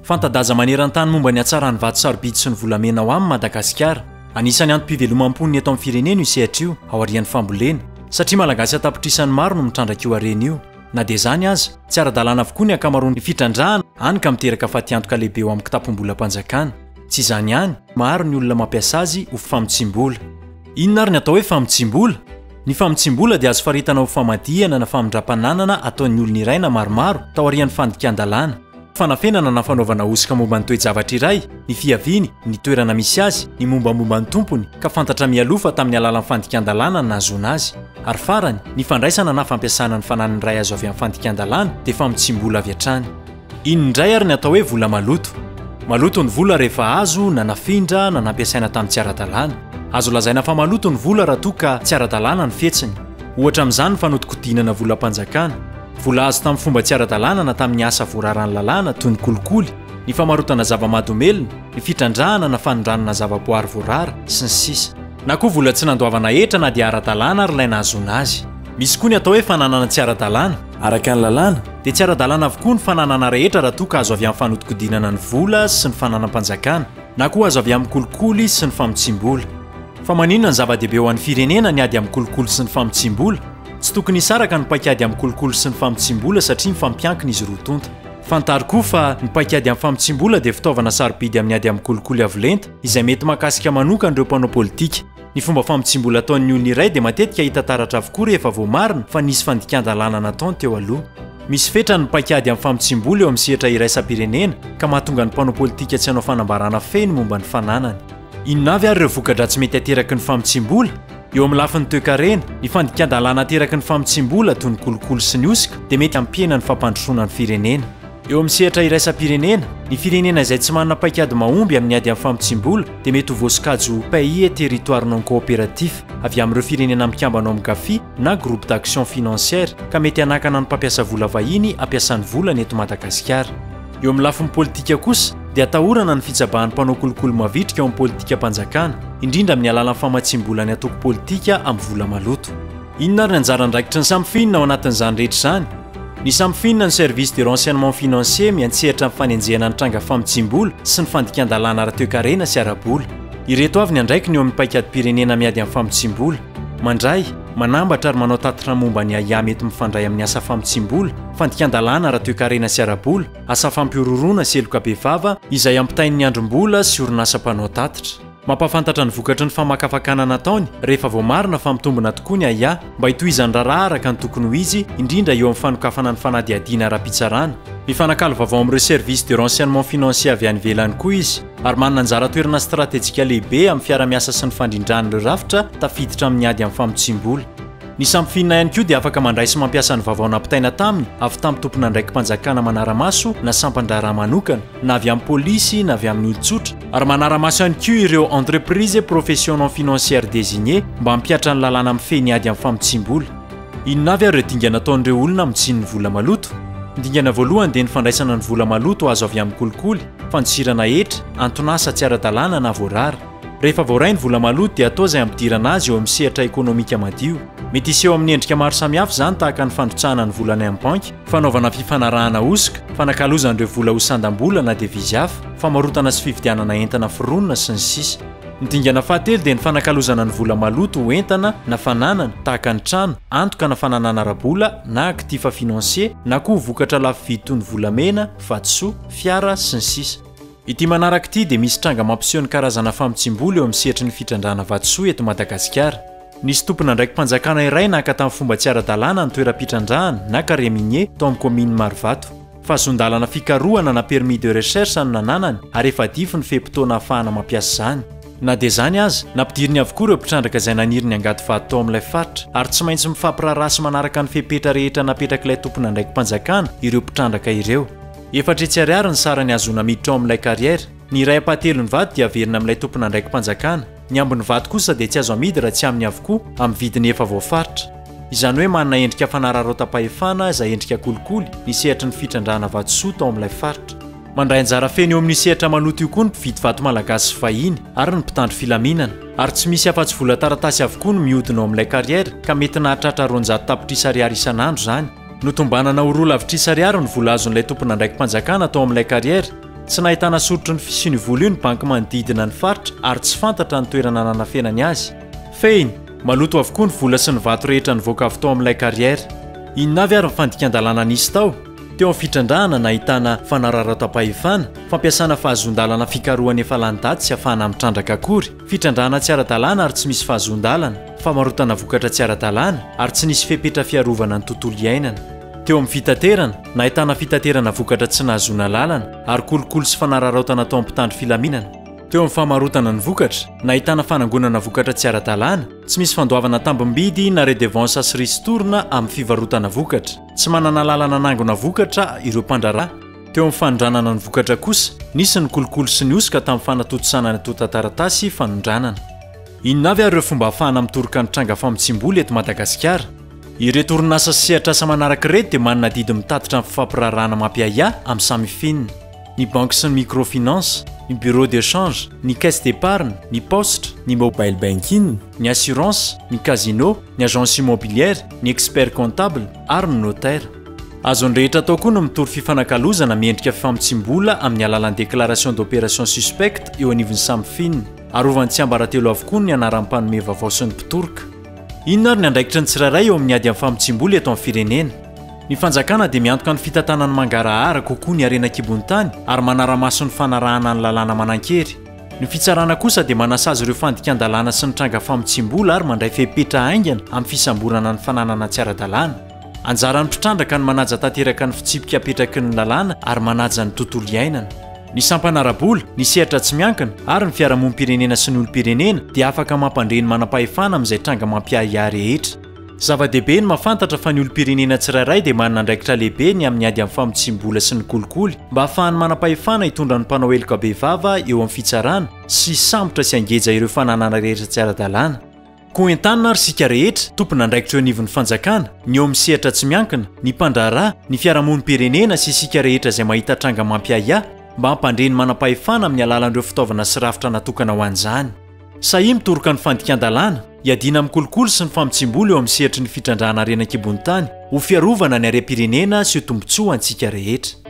Fantadaza maneran-tany momba ny hatsarany vato sarobidy sy ny volamena ao amin'ny Madagasikara. Anisany antom-pivelomam-pony eto amin'ny firenena io sehatra io ao arian'ny fambolena satria malagasy atapitrisany maro no mitrandraka io harena io. Na dia izany aza, tsy ara-dalàna avokoa ny ankamaroany fitrandrahana hany ka miteraka fatiantoka lehibe eo amin'ny kitapo-bola-panjakana. Tsy izany ihany, maro ny olona mampiasa azy ho famotsim-bola. Inona ary ny atao hoe famotsim-bola? Ny famotsim-bola dia azo faritana ho famadihana na famindram-pananana ataon'ny olona iray na maromaro tao arian'ny fandikan-dalàna. Fanafenana na fanaovana osika momba ny toe-javatra iray, ny fiaviany, ny toerana misy azy, ny mombamomba ny tompony ka fantatra mialofa tamin'ny alalan'ny fandikan-dalàna ny nahazoana azy. Ary farany, ny fandraisana na fampiasana ny fananany iray azo avy amin'ny fandikan-dalàna dia famotsim-bola avy hatrany. Iny indray ary ny atao hoe vola maloto. Maloto ny vola rehefa azo na nafindra na nampiasaina tamin'ny tsy ara-dalàna. Azo lazaina fa maloto ny vola raha toa ka tsy ara-dalàna ny fetsiny. Ohatra amin'izany ny fanodikodinana volam-panjakana. Vola azo tamin'ny fomba tsy ara-dalàna na tamin'ny asa voararan'ny lalàna toy ny kolikoly, ny famarotana zava-mahadomelina, ny fitrandrahana na fanondranana zava-boary voarara sy ny sisa. Na koa vola tsy nandoavana hetra na dia ara-dalàna ary ilay nahazoana azy. Misy koa ny atao hoe fananana tsy ara-dalàna. Araka ny lalàna dia tsy ara-dalàna avokoa ny fananana rehetra raha toa ka azo avy amin'ny fanodikodinana ny vola sy ny fananam-panjakana, na koa azo avy amin'ny kolikoly sy ny famotsim-bola. Fa maninona ny zava-dehibe ho an'ny firenena ny ady amin'ny kolikoly sy ny famotsim-bola? Tsy tokony hisaraka ny paikady amin'ny kolikoly sy ny famotsim-bola satria mifampiankina izy roa tonta. Fantary koa fa ny paikady amin'ny famotsim-bola dia fitaovana sarobidy amin'ny ady amin'ny kolikoly avolenta izay mety mahakasika manokana ireo mpanao politika. Ny fomba famotsim-bola ataon'ny olona iray dia matetika hita taratra avokoa rehefa vao marina fa nisy fandikan-dalàna nataony teo aloha. Misy fetrany ny paikady amin'ny famotsim-bola eo amin'ny sehatra iraisam-pirenena ka mahatonga ny mpanao politika tsy hanao fanambarana feno momba ny fananany. Inona avy ary ireo vokatra-dratsy mety ateraky ny famotsim-bola? Eo amin'ny lafin'ny toe-karena, ny fandikan-dalàna ateraky ny famotsim-bola toy ny kolikoly sy ny osika dia mety hampihena ny fampandrosoana ny firenena. Eo amin'ny sehatra iraisam-pirenena, ny firenena izay tsy manana paikady mahomby amin'ny ady amin'ny famotsim-bola dia mety ho voasokajy pays et territoire non coopératif avy amin'ireo firenena mikambana ao amin'ny na groupe d'action financière ka mety hanakana ny mpampiasa vola vahiny ampiasan'ny vola ny eto Madagasikara. Eo amin'ny lafin'ny politika kosa dia atahorana ny fitsabahan'ny mpanao kolikoly mavitrika eo amin'ny politika mpanjakana, indrindra amin'ny alalan'ny famatsim-bola ny atoko politika amin'ny vola maloto. Inona ary ny anjara andraikitry ny samifinina ao anatin'izany rehetra izany? Ny samifinina ny service de renseignement financier miantsehatra amin'ny fanenjehana ny tranga famotsim-bola sy ny fandikan-dalàna ara-toe-karena sy ara-bola. Ireto avy ny andraikiny eo amin'ny paikady-pirenena miady amin'ny famotsim-bola. Mandray, manambatra ary manao tatitra momba ny aia mety mifandray amin'ny asa famotsim-bola, fandikan-dalàna ara-toe-karena sy ara-bola, asa fampiororona sy eloka bevava izay ampitain'ny androm-bola sy orinasa mpanao tatitra. Mampafantatra ny vokatry ny famakafakana nataony rehefa vao marina fa mitombona tokoa ny aia mba hitohizany raharaha araka ny tokony ho izy indrindra eo amin'ny fanokafana ny fanadihadiana ara-pitsarana. Mifanakalo vaovao amin'ireo service de renseignement financier avy any ivelany koa izy ary manana anjara toerana stratejika lehibe amin'ny fiara-miasa sy ny fandrindran'ireo rafitra tafiditra amin'ny ady amin'ny famotsim-bola. Ny samifinina ihany koa dia afaka mandray sy mampiasa ny vaovao nampitaina taminy avy tamin'ny tompona ndraiky mpanjakana manara-maso na sampan-draharaha manokana na avy amin'ny polisy na avy amin'ny olon-tsotra ary manara-maso ihany koa ireo entreprise et profession non financière désigné mba hampiatra ny lalàna mifehy ny ady amin'ny famotsim-bola. Inona avy ary ireo dingana ataon'ireo olona mitsiny ny vola maloto? Ny dingana voalohany dia ny fandraisana ny vola maloto azo avy amin'ny kolikoly, fandosirana hetra, antonasa tsy ara-dalàna na voarara. Rehefa voaray ny vola maloto dia atao izay ampidirana azy eo amin'ny sehatra ekonomika madio. Mety iseho amin'ny endrika maro samihafa izany tahaka ny fandotsahana ny vola any amin'ny banky, fanaovana fifanarahana osika, fanakalozan'ireo vola ho sandam-bola na devise hafa, famarotana sy fividianana entana fironina sy ny sisa. Ny dingana fahatelo dia ny fanakalozana ny vola maloto ho entana na fananana tahaka ny trano, antoka na fananana ara-bola na aktifa financier na koa vokatra lafo vidy toy ny volamena, vatosoa, fiara sy ny sisa. Ity manaraka ity dia misy tranga mampiseho ny karazana famotsim-bola eo amin'ny sehatry ny fitrandrahana vatosoa eto Madagasikara. Nisy tompona ndraiky mpanjakana iray naka tamin'ny fomba tsy ara-dalàna ny toeram-pitrandrahana na carré minier tao amin'ny commune Marivato. Fa zondalana fikarohana na permis de recherche no nananany ary efa dify ny fehim-potoana ahafahana mampiasa izany. Na dia izany aza, nampidiriny avokoa ireo mpitrandraka izay naniry ny angady faty tao amin'ilay faritra ary tsy maintsy mifampiraharaha sy manaraka ny fepetra rehetra napetrak'ilay tompona ndraiky mpanjakana ireo mpitrandraka ireo. Efatra etsy ariary ny sarany azona miditra ao amin'ilay carrière. Ny iray apatelo ny vato dia averina amin'ilay tompona ndraiky mpanjakana. Ny ambiny vato kosa dia tsy azo amidy raha tsy aminy avokoa amin'ny vidiny efa voafaritra. Izany hoe manana endrika fanararaotapahefana izay endrika kolikoly ny sehatry ny fitrandrahana vatosoa tao amin'ilay faritra. Mandray anjara feny eo amin'ny sehatra maloto io koa ny mpividy vato malagasy sy vahiny ary ny mpitandro filaminana. Ary tsy misy afa-tsy vola taratasy avokoa no mihodina ao amin'ilay carrière ka mety nahatratra 400 tapitrisa ariary isan'andro izany. Notombanana ho roa lavitrisa ariary ny vola azon'ilay tompona ndraiky mpanjakana tao amin'ilay carrière. tsy nahitana sorotry ny fisiany vola io ny banky manodidina ny faritra ary tsy fantatra ny toerana nanafenany azy. Fehiny, maloto avokoa ny vola sy ny vato rehetra nivoaka avy tao amin'ilay kariera. Inona avy ary ny fandikan-dalàna nisy tao? Teo amin'ny fitrandrahana nahitana fanararatam-pahefana, fampiasana fahazon-dalana fikarohany efa lany daty sy ahafahana mitrandraka akory, fitrandrahana tsy ara-dalàna ary tsy misy fahazon-dalana, famarotana vokatra tsy ara-dalàna ary tsy nisy fepetra fiarovana ny tontolo iainana. Teo amin'ny fitaterana nahitana fitaterana vokatra tsy nahazoana lalana ary kolokolo sy fanararaotana tao ampitandro filaminana. Teo amin'ny famarotana ny vokatra nahitana fanangonana vokatra tsy ara-dalàna, tsy misy fandoavana tambim-bidy na redevance sy ristourna amin'ny fivarotana vokatra, tsy manana lalana nangona vokatra ireo mpandraraha. Teo amin'ny fanondranana ny vokatra kosa nisy ny kolokolo sy ny osika tamin'ny fanatotosana ny tota-taratasy fanondranana. Inona avy ary ireo fomba ahafahana mitoroka ny tranga famotsim-bola eto Madagasikara? Ireto orinasa sy sehatr'asa manaraka ireto dia manana didy mitatitra ny fifampirarahana mampiahiahy amin'ny samy finina. Ny banky sy ny microfinance, ny bureau d'échange, ny caisse d'épargne, ny poste, ny mobile banking, ny assurance, ny casino, ny agence immobilière, ny expert comptable ary ny notaire. Azon'ny rehetra atao koa no mitory fifanakalozana miendrika fifamotsim-bola amin'ny alalan'ny déclaration d'opération suspecte eo anivon'ny samy finina. Arovan'ny tsy ambaratelo avokoa ny anaran'ny mpanome vaovao sy ny mpitoroka. Inona ary ny andraikitry ny tsirairay eo amin'ny ady amin'ny famotsim-bola eto amin'ny firenena? Ny fanjakana dia miantoka ny fitantanany mangarahara kokoa ny arenan-kibon'ny tany ary manara-maso ny fanarahana ny lalàna manan-kery. Ny fitsarana kosa dia manasazy ireo fandikan-dalàna sy ny tranga famotsim-bola ary mandray fepetra haingana amin'ny fisamborana ny fananana tsy ara-dalàna. Anjaran'ny mpitrandraka ny manaja tanteraka ny fitsipika apetraky ny lalàna ary manaja ny tontolo iainana. Ny sampanara-bola, ny sehatra tsy miankina ary ny fiarahamonim-pirenena sy ny olom-pirenena dia afaka mampandreny manam-pahefana amin'izay tranga mampiahiahy rehetra. Zava-dehibe ny mahafantatra fa ny olom-pirenena tsirairay dia manana andraikitra lehibe ny amin'ny ady amin'ny famotsim-bola sy ny kolikoly mba ahafahany manam-pahefana hitondra ny mpanao heloka be vava eo amin'ny fitsarana sy sambotra sy angeja ireo fananana rehetra tsy ara-dalàna. Koa entanina ary sika rehetra tompona andraikitra eo anivon'ny fanjakana, ny eo amin'ny sehatra tsy miankina, ny mpandraharaha, ny fiarahamonim-pirenena sy sika rehetra izay mahita tranga mampiahiahy mba hampandreny manam-pahefana amin'ny alalan'ireo fitaovana sy rafitra natokana ho an'izany. Sahy mitoroka ny fandikan-dalàna, iadina amin'ny kolikoly sy ny famotsim-bola eo amin'ny sehatry ny fitrandrahana arenan-kibon'ny tany ho fiarovana ny harem-pirenena sy ho tombotsoa antsika rehetra.